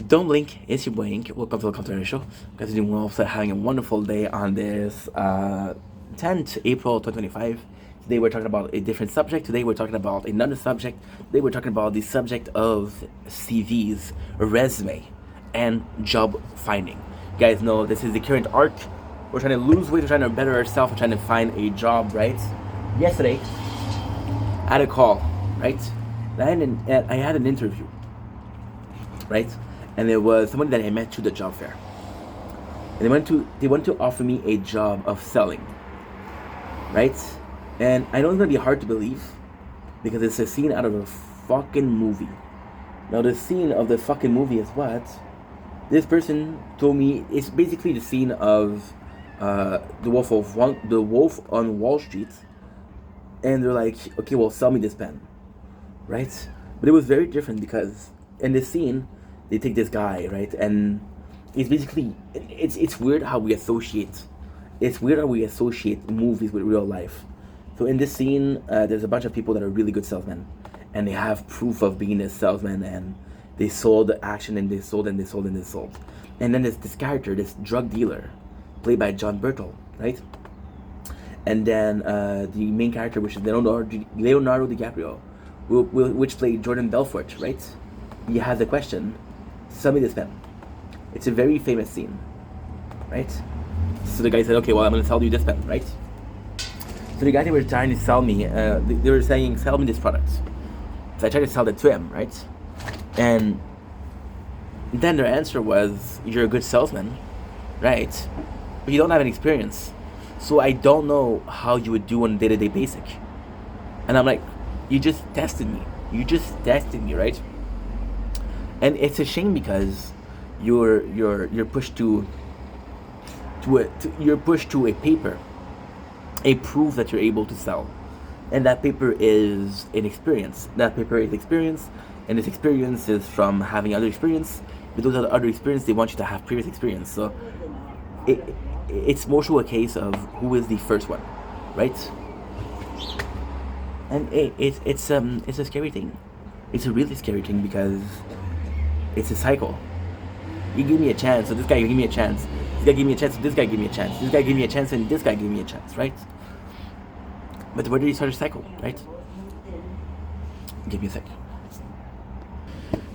Don't blink, it's your boy Ink. Welcome to the Content Show. Guys, doing well, so having a wonderful day on this 10th April 2025. Today we're talking about a different subject. Today we're talking about another subject. Today we're talking about the subject of CVs, resume, and job finding. You guys know this is the current arc. We're trying to lose weight, we're trying to better ourselves, we're trying to find a job, right? Yesterday, I had a call, right? I had an interview, right? And there was somebody that I met through the job fair. And they want to offer me a job of selling, right? And I know it's gonna be hard to believe because it's a scene out of a fucking movie. Now the scene of the fucking movie is what? This person told me it's basically the scene of the Wolf on Wall Street, and they're like, okay, well, sell me this pen, right? But it was very different because in this scene, they take this guy, right, and it's basically it's weird how we associate. It's weird how we associate movies with real life. So in this scene, there's a bunch of people that are really good salesmen, and they have proof of being a salesman, and they sold the action, and they sold, and they sold, and they sold. And then there's this character, this drug dealer, played by John Bertel, right? And then the main character, which is Leonardo DiCaprio, which played Jordan Belfort, right? He has a question. Sell me this pen. It's a very famous scene, right? So the guy said, okay, well, I'm going to sell you this pen, right? So the guy they were trying to sell me, they were saying, sell me this product. So I tried to sell it to him, right? And then their answer was, you're a good salesman, right? But you don't have any experience. So I don't know how you would do on a day-to-day basic. And I'm like, you just tested me. You just tested me, right? And it's a shame because you're pushed to a paper, a proof that you're able to sell, and that paper is an experience. That paper is experience, and this experience is from having other experience. But those other experience, they want you to have previous experience. So it's more so a case of who is the first one, right? And it's a scary thing. It's a really scary thing because it's a cycle. You give me a chance, so this guy give me a chance. This guy give me a chance, so this guy give me a chance. This guy give me a chance, and this guy give me a chance, right? But where do you start a cycle, right? Give me a sec.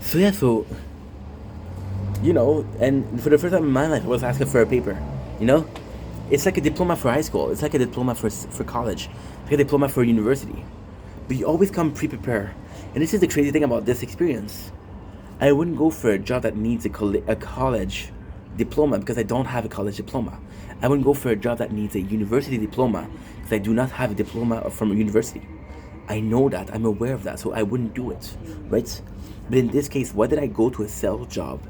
So yeah, and for the first time in my life, I was asking for a paper. It's like a diploma for high school. It's like a diploma for college. It's like a diploma for university. But you always come pre-prepared. And this is the crazy thing about this experience. I wouldn't go for a job that needs a college diploma because I don't have a college diploma. I wouldn't go for a job that needs a university diploma because I do not have a diploma from a university. I know that. I'm aware of that. So I wouldn't do it, right? But in this case, why did I go to a sales job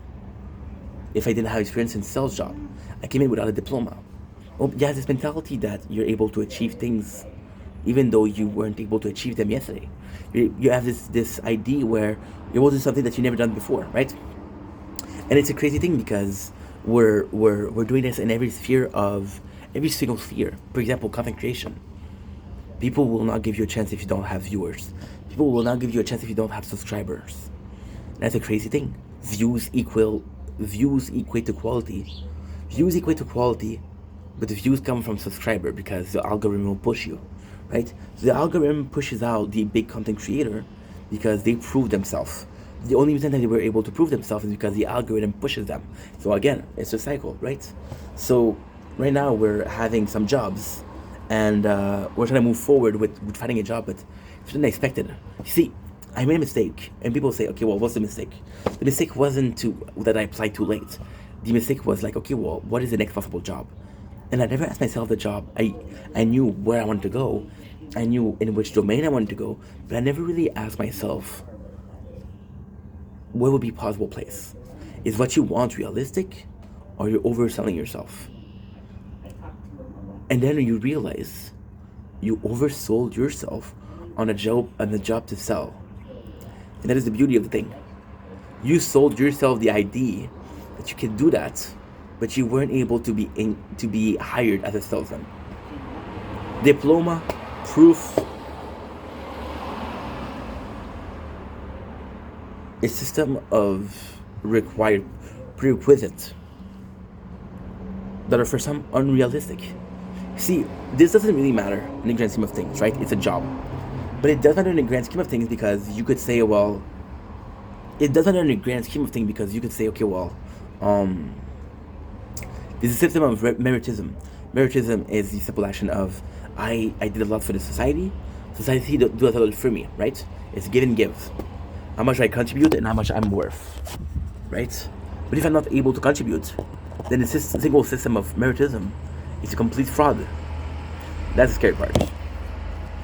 if I didn't have experience in sales job? I came in without a diploma. Oh, yeah, this mentality that you're able to achieve things even though you weren't able to achieve them yesterday. You have this idea where you're able to do something that you never done before, right? And it's a crazy thing because we're doing this in every single sphere. For example, content creation. People will not give you a chance if you don't have viewers. People will not give you a chance if you don't have subscribers. That's a crazy thing. Views equate to quality. Views equate to quality, but the views come from subscriber because the algorithm will push you, right? So the algorithm pushes out the big content creator because they prove themselves. The only reason that they were able to prove themselves is because the algorithm pushes them. So again, it's a cycle, right? So right now we're having some jobs, and we're trying to move forward with finding a job, but it's unexpected. You see, I made a mistake, and people say, okay, well, what's the mistake? The mistake wasn't that I applied too late. The mistake was like, okay, well, what is the next possible job? And I never asked myself the job. I knew where I wanted to go. I knew in which domain I wanted to go, but I never really asked myself, what would be a possible place? Is what you want realistic, or you're overselling yourself? And then you realize you oversold yourself on a job to sell. And that is the beauty of the thing. You sold yourself the idea that you can do that, but you weren't able to be hired as a salesman. Diploma, proof, a system of required prerequisites that are for some unrealistic. See, this doesn't really matter in the grand scheme of things, right? It's a job. But it does matter in the grand scheme of things because you could say, well, it does matter in the grand scheme of things because you could say, okay, well, um, there's a system of meritism. Meritism is the simple action of I did a lot for the society. Society do a lot for me, right? It's give and give. How much I contribute and how much I'm worth, right? But if I'm not able to contribute, then the single system of meritism is a complete fraud. That's the scary part.